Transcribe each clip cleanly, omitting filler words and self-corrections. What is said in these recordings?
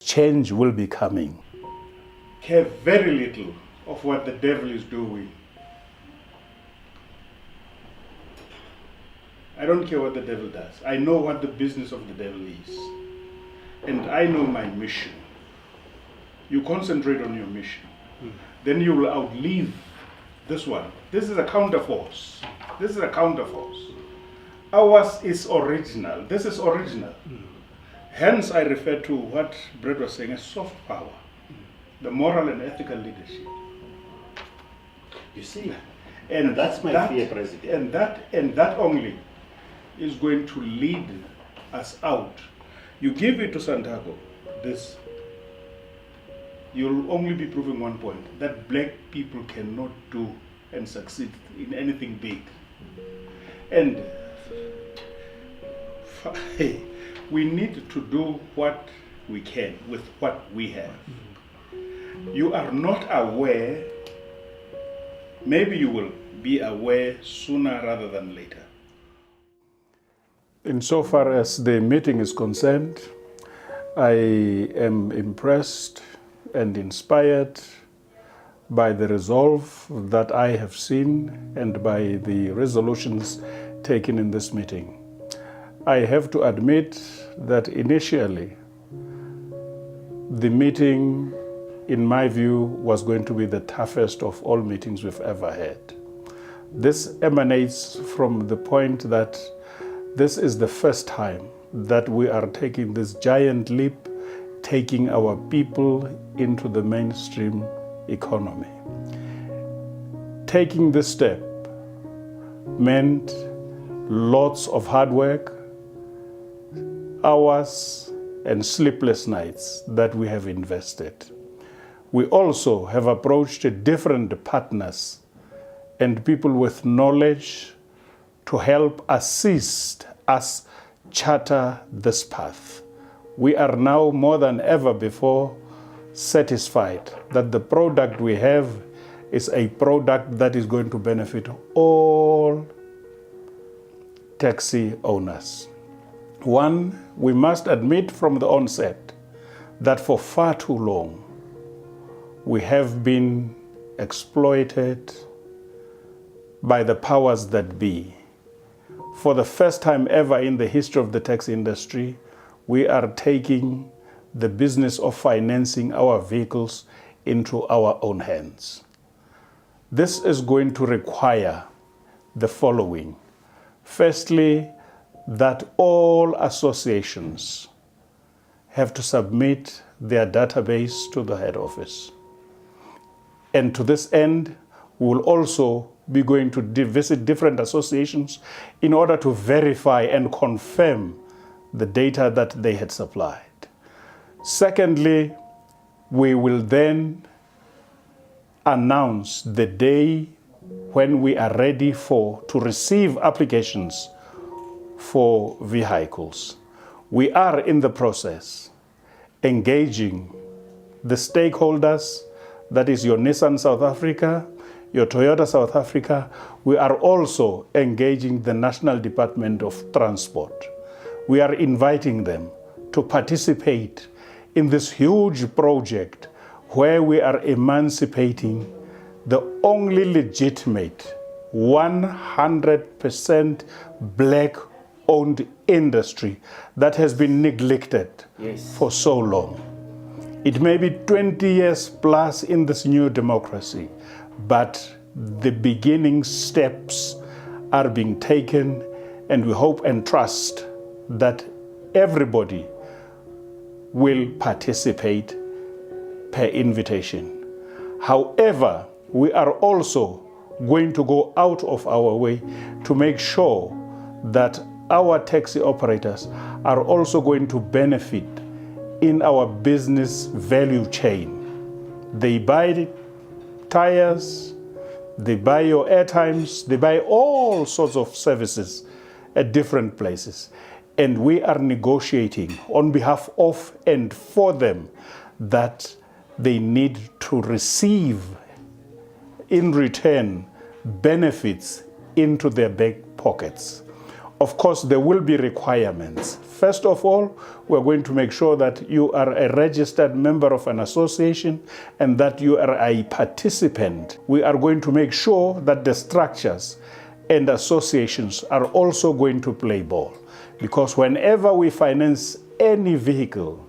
change will be coming. Care very little of what the devil is doing. I don't care what the devil does. I know what the business of the devil is. And I know my mission. You concentrate on your mission. Then you will outlive this one. This is a counterforce. This is a counterforce. Ours is original. This is original. Hence, I refer to what Brett was saying as soft power, the moral and ethical leadership. You see, and that's my fear, President. And that only is going to lead us out. You give it to Santiago, this, you'll only be proving one point, that black people cannot do and succeed in anything big. And we need to do what we can with what we have. You are not aware, maybe you will be aware sooner rather than later. Insofar as the meeting is concerned, I am impressed and inspired by the resolve that I have seen and by the resolutions taken in this meeting. I have to admit that initially, the meeting, in my view, was going to be the toughest of all meetings we've ever had. This emanates from the point that this is the first time that we are taking this giant leap, taking our people into the mainstream economy. Taking this step meant lots of hard work, hours and sleepless nights that we have invested. We also have approached different partners and people with knowledge to help assist us charter this path. We are now more than ever before satisfied that the product we have is a product that is going to benefit all taxi owners. One, we must admit from the onset that for far too long we have been exploited by the powers that be. For the first time ever in the history of the taxi industry, we are taking the business of financing our vehicles into our own hands. This is going to require the following. Firstly, that all associations have to submit their database to the head office. And to this end, we will also be going to visit different associations in order to verify and confirm the data that they had supplied. Secondly, we will then announce the day when we are ready to receive applications for vehicles. We are in the process engaging the stakeholders, that is your Nissan South Africa, your Toyota South Africa. We are also engaging the National Department of Transport. We are inviting them to participate in this huge project where we are emancipating the only legitimate 100% black-owned industry that has been neglected for so long. It may be 20 years plus in this new democracy, but the beginning steps are being taken, and we hope and trust that everybody will participate per invitation. However, we are also going to go out of our way to make sure that our taxi operators are also going to benefit in our business value chain. They buy tires, they buy your airtimes, they buy all sorts of services at different places. And we are negotiating on behalf of and for them that they need to receive in return benefits into their back pockets. Of course, there will be requirements. First of all, we're going to make sure that you are a registered member of an association and that you are a participant. We are going to make sure that the structures and associations are also going to play ball. Because whenever we finance any vehicle,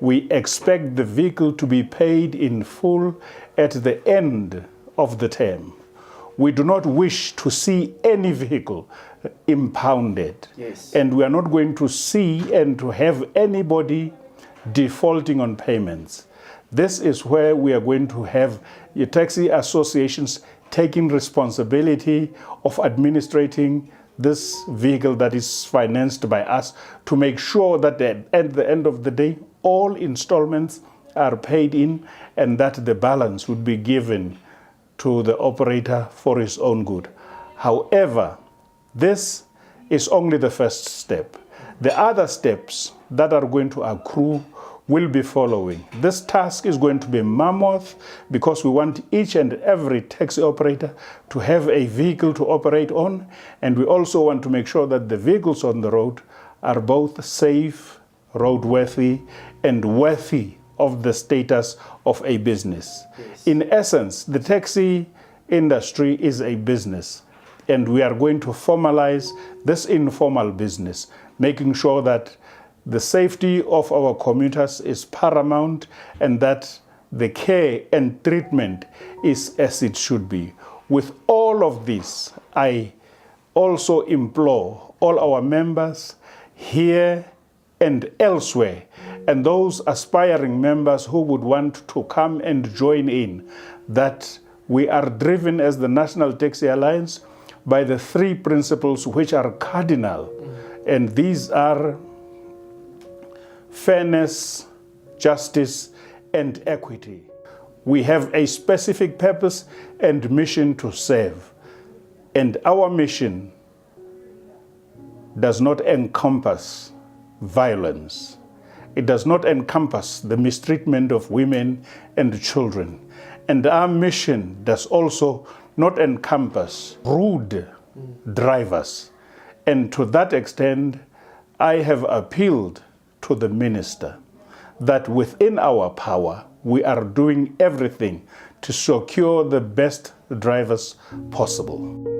we expect the vehicle to be paid in full at the end of the term. We do not wish to see any vehicle impounded. Yes. And we are not going to see and to have anybody defaulting on payments. This is where we are going to have your taxi associations taking responsibility of administrating this vehicle that is financed by us to make sure that at the end of the day, all installments are paid in and that the balance would be given to the operator for his own good. However, this is only the first step. The other steps that are going to accrue will be following. This task is going to be mammoth because we want each and every taxi operator to have a vehicle to operate on, and we also want to make sure that the vehicles on the road are both safe, roadworthy, and worthy of the status of a business. Yes. In essence, the taxi industry is a business, and we are going to formalize this informal business, making sure that the safety of our commuters is paramount and that the care and treatment is as it should be. With all of this, I also implore all our members here and elsewhere, and those aspiring members who would want to come and join in, that we are driven as the National Taxi Alliance by the three principles which are cardinal, and these are fairness, justice, and equity. We have a specific purpose and mission to serve, and our mission does not encompass violence. It does not encompass the mistreatment of women and children. And our mission does also not encompass rude drivers. And to that extent, I have appealed to the minister that within our power, we are doing everything to secure the best drivers possible.